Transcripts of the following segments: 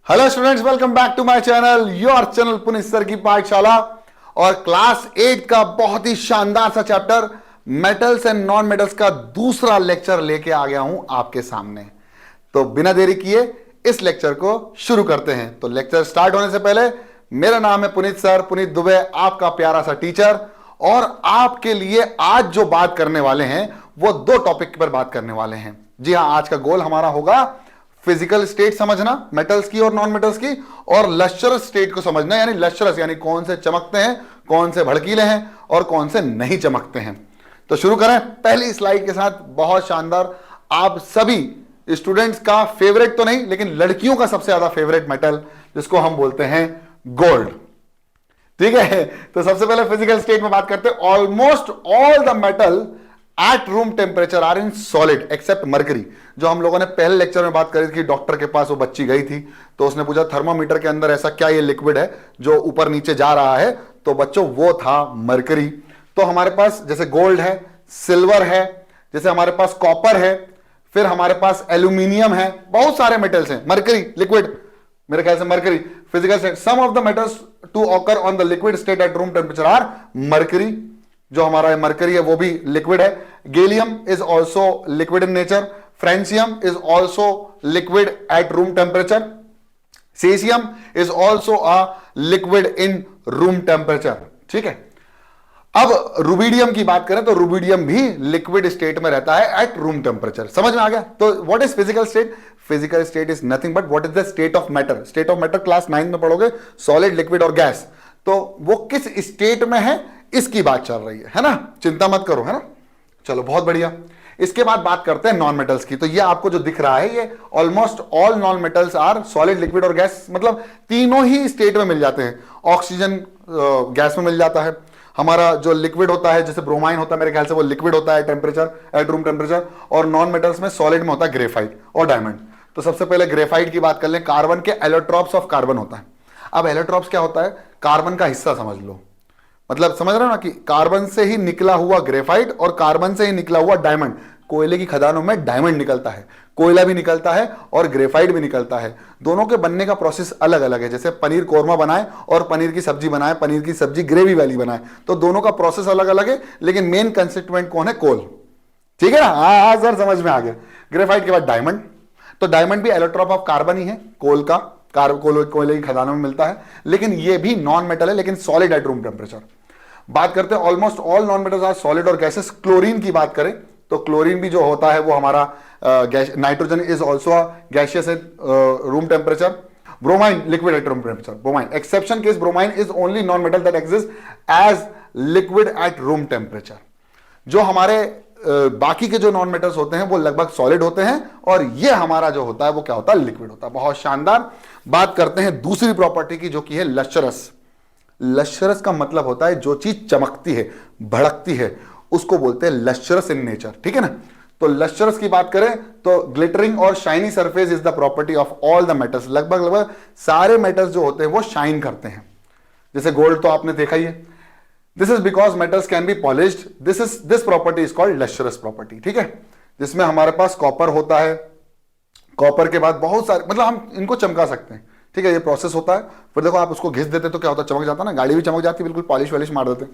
Hello students, welcome back to my channel, your channel Puneet sir की पाठशाला। और class 8 का बहुत ही शानदार सा chapter metals and non metals का दूसरा लेक्चर लेके आ गया हूं आपके सामने। तो बिना देरी किए इस लेक्चर को शुरू करते हैं। तो लेक्चर स्टार्ट होने से पहले, मेरा नाम है पुनीत सर, पुनीत दुबे, आपका प्यारा सा टीचर। और आपके लिए आज जो बात करने वाले हैं वो दो टॉपिक पर बात करने वाले हैं। जी हां, आज का गोल हमारा होगा फिजिकल स्टेट समझना मेटल्स की और नॉन मेटल्स की, और लश्चरस स्टेट को समझना, यानी लश्चरस यानी कौन से चमकते हैं, कौन से भड़कीले हैं और कौन से नहीं चमकते हैं। तो शुरू करें पहली स्लाइड के साथ। बहुत शानदार, आप सभी स्टूडेंट्स का फेवरेट तो नहीं लेकिन लड़कियों का सबसे ज्यादा फेवरेट मेटल, जिसको हम बोलते हैं गोल्ड। ठीक है, तो सबसे पहले फिजिकल स्टेट में बात करते हैं। Almost all the metal at room temperature are in solid except mercury. जो हम लोगों ने पहले लेक्चर में बात करी थी, डॉक्टर के पास वो बच्ची गई थी तो उसने पूछा थर्मामीटर के अंदर ऐसा क्या ये लिक्विड है जो ऊपर नीचे जा रहा है, तो बच्चों वो था मरकरी। तो हमारे पास जैसे गोल्ड है, सिल्वर है, जैसे हमारे पास कॉपर है, फिर हमारे पास एल्यूमिनियम है, बहुत सारे मेटल्स हैं। मरकरी लिक्विड, मेरे ख्याल से mercury physical state. Some of the metals to occur on the liquid state at room temperature are mercury. जो हमारा मरकरी है वो भी लिक्विड है। Gallium is also liquid in nature. Francium is also liquid at room temperature. Caesium is also a liquid in room temperature. ठीक है, अब rubidium की बात करें तो रुबिडियम भी लिक्विड स्टेट में रहता है एट रूम टेम्परेचर। समझ में आ गया? तो what is physical state? Physical state is nothing but what is the state of matter. State of matter class 9 में पढ़ोगे, सॉलिड, लिक्विड और गैस। तो वो किस स्टेट में है इसकी बात चल रही है ना, चिंता मत करो, है ना। चलो बहुत बढ़िया। इसके बाद बात करते हैं नॉन मेटल्स की। तो ये आपको जो दिख रहा है ये almost all non metals are solid, liquid और गैस, मतलब तीनों ही स्टेट में मिल जाते हैं। ऑक्सीजन गैस में मिल जाता है। हमारा जो लिक्विड होता है जैसे ब्रोमाइन होता है, मेरे ख्याल से वो लिक्विड होता है टेम्परेचर एट रूम टेम्परेचर। और नॉन मेटल्स में सॉलिड में होता है ग्रेफाइट और डायमंड। तो सबसे पहले ग्रेफाइट की बात कर लें। कार्बन के एलोट्रॉप्स ऑफ कार्बन होता है। अब एलोट्रॉप्स क्या होता है? कार्बन का हिस्सा समझ लो, मतलब समझ रहे हो ना कि कार्बन से ही निकला हुआ ग्रेफाइट और कार्बन से ही निकला हुआ डायमंड। कोयले की खदानों में डायमंड निकलता है, कोयला भी निकलता है और ग्रेफाइट भी निकलता है। दोनों के बनने का प्रोसेस अलग अलग है। जैसे पनीर कोरमा बनाए और पनीर की सब्जी बनाए, पनीर की सब्जी ग्रेवी वाली बनाए, तो दोनों का प्रोसेस अलग अलग है, लेकिन मेन कंस्टिट्यूएंट कौन है? कोल। ठीक है ना? हाँ सर, समझ में आ गया। ग्रेफाइट के बाद डायमंड। तो डायमंड भी एलोट्रॉप ऑफ कार्बन ही है, कोल का, कोयले की खदानों में मिलता है, लेकिन ये भी नॉन मेटल है, लेकिन सॉलिड एट रूम टेम्परेचर। बात करते हैं almost all non metals are solid और गैसेस। क्लोरीन की बात करें तो क्लोरीन भी जो होता है वो हमारा nitrogen is also gaseous at room temperature. Bromine liquid at room temperature. Bromine exception case, bromine is only non metal that exist as liquid at room temperature. जो हमारे बाकी के जो नॉन मेटल्स होते हैं वो लगभग सॉलिड होते हैं, और ये हमारा जो होता है वो क्या होता है? लिक्विड होता है। बहुत शानदार। बात करते हैं दूसरी प्रॉपर्टी की, जो कि है लश्चरस। लश्चरस का मतलब होता है जो चीज चमकती है, भड़कती है, उसको बोलते हैं लश्चरस इन नेचर। ठीक है ना? तो लश्चरस की बात करें तो ग्लिटरिंग और shiny surface is the property of all the metals. लगभग सारे मेटल्स जो होते हैं वो शाइन करते हैं। जैसे गोल्ड तो आपने देखा ही है। This is because metals can be polished. This property is called lustrous property. ठीक है, जिसमें हमारे पास कॉपर होता है। कॉपर के बाद बहुत सारे, मतलब हम इनको चमका सकते हैं। ठीक है, ये प्रोसेस होता है। फिर देखो आप उसको घिस देते तो क्या होता है? चमक जाता ना, गाड़ी भी चमक जाती, बिल्कुल पॉलिश वॉलिश मार देते।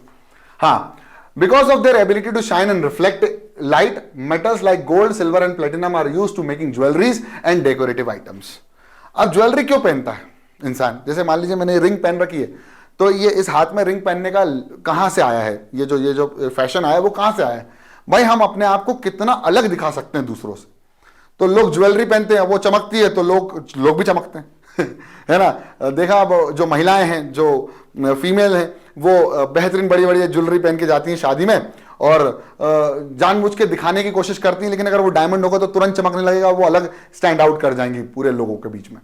हाँ, because of their ability to shine and reflect light, metals like gold, silver and platinum are used to making jewelleries and decorative items. अब ज्वेलरी क्यों पहनता है इंसान? जैसे मान लीजिए मैंने रिंग पहन रखी है, तो ये इस हाथ में रिंग पहनने का कहां से आया है? ये जो फैशन आया है वो कहां से आया है? भाई, हम अपने आप को कितना अलग दिखा सकते हैं दूसरों से। तो लोग ज्वेलरी पहनते हैं, वो चमकती है तो लोग भी चमकते हैं। है ना? देखा, अब जो महिलाएं हैं, जो फीमेल हैं, वो बेहतरीन बड़ी बड़ी ज्वेलरी पहन के जाती हैं शादी में, और जानबूझ के दिखाने की कोशिश करती हैं, लेकिन अगर वो डायमंड होगा तो तुरंत चमकने लगेगा, वो अलग स्टैंड आउट कर जाएंगी पूरे लोगों के बीच में।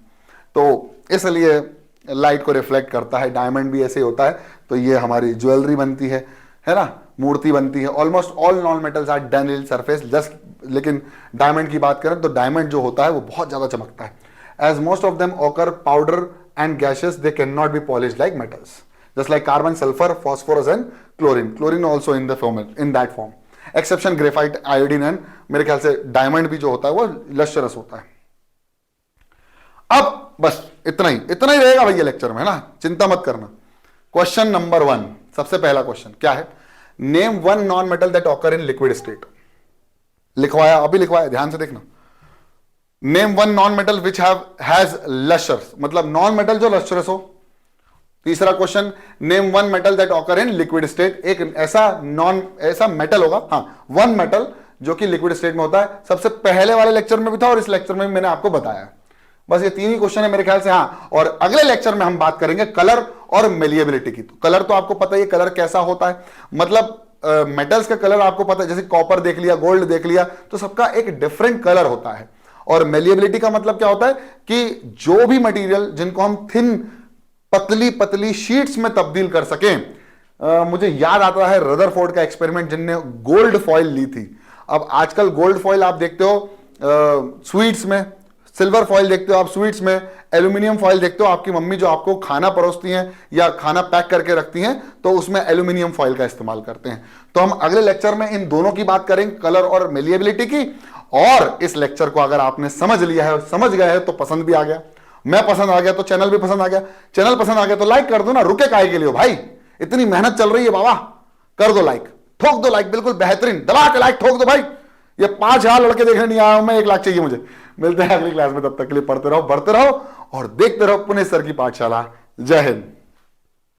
तो इसलिए लाइट को रिफ्लेक्ट करता है। डायमंड भी ऐसे होता है, तो ये हमारी ज्वेलरी बनती है ना, मूर्ति बनती है। Almost all non metals are dull in surface just, लेकिन डायमंड की बात करें तो डायमंड जो होता है वो बहुत ज्यादा चमकता है। As most of them occur powder and gaseous, they cannot be polished like metals. Just like carbon, sulfur, phosphorus and chlorine. Chlorine also in that form. Exception graphite, iodine and मेरे ख्याल से डायमंड भी जो होता है वो lustrous होता है। अब बस इतना ही रहेगा भैया लेक्चर में, है ना, चिंता मत करना। क्वेश्चन नंबर 1, सबसे पहला क्वेश्चन क्या है? Name one non metal that occur in liquid state. लिखवाया, अभी लिखवाया, ध्यान से देखना। Name one non metal which has lustrous, मतलब नॉन मेटल जो लस्टरस हो। तीसरा question, name one metal that occur in liquid state, एक ऐसा मेटल होगा, हाँ, वन मेटल जो कि लिक्विड स्टेट में होता है। सबसे पहले वाले लेक्चर में भी था और इस लेक्चर में भी मैंने आपको बताया। बस ये 3 ही क्वेश्चन है मेरे ख्याल से, हाँ। और अगले लेक्चर में हम बात करेंगे कलर और मेलिएबिलिटी की। तो कलर तो आपको पता ही है, कलर कैसा होता है, मतलब मेटल्स का कलर आपको पता है, जैसे कॉपर देख लिया, गोल्ड देख लिया, तो सबका एक डिफरेंट कलर होता है। और मेलिएबिलिटी का मतलब क्या होता है कि जो भी मटेरियल जिनको हम थिन पतली पतली शीट्स में तब्दील कर सकें। मुझे याद आता है रदरफोर्ड का एक्सपेरिमेंट, जिनने गोल्ड फॉइल ली थी। अब आजकल गोल्ड फॉइल आप देखते हो स्वीट्स में, सिल्वर फॉइल देखते हो आप स्वीट्स में, एल्यूमिनियम फॉइल देखते हो आपकी मम्मी जो आपको खाना परोसती हैं या खाना पैक करके रखती हैं, तो उसमें एल्यूमिनियम फॉइल का इस्तेमाल करते हैं। तो हम अगले लेक्चर में इन दोनों की बात करेंगे, कलर और मेलिएबिलिटी की। और इस लेक्चर को अगर आपने समझ लिया है और समझ गए हैं तो पसंद भी आ गया, मैं पसंद आ गया तो चैनल भी पसंद आ गया, चैनल पसंद आ गया तो लाइक कर दो ना, रुके काहे के लिए हो भाई, इतनी मेहनत चल रही है बाबा, कर दो लाइक, ठोक दो लाइक, बिल्कुल बेहतरीन, दबा के लाइक ठोक दो भाई। ये 5000 लड़के देखने नहीं आया हूं मैं, 1 लाख चाहिए मुझे। मिलते हैं अगली क्लास में, तब तक के लिए पढ़ते रहो, बढ़ते रहो और देखते रहो पुनिस सर की पाठशाला। जय हिंद।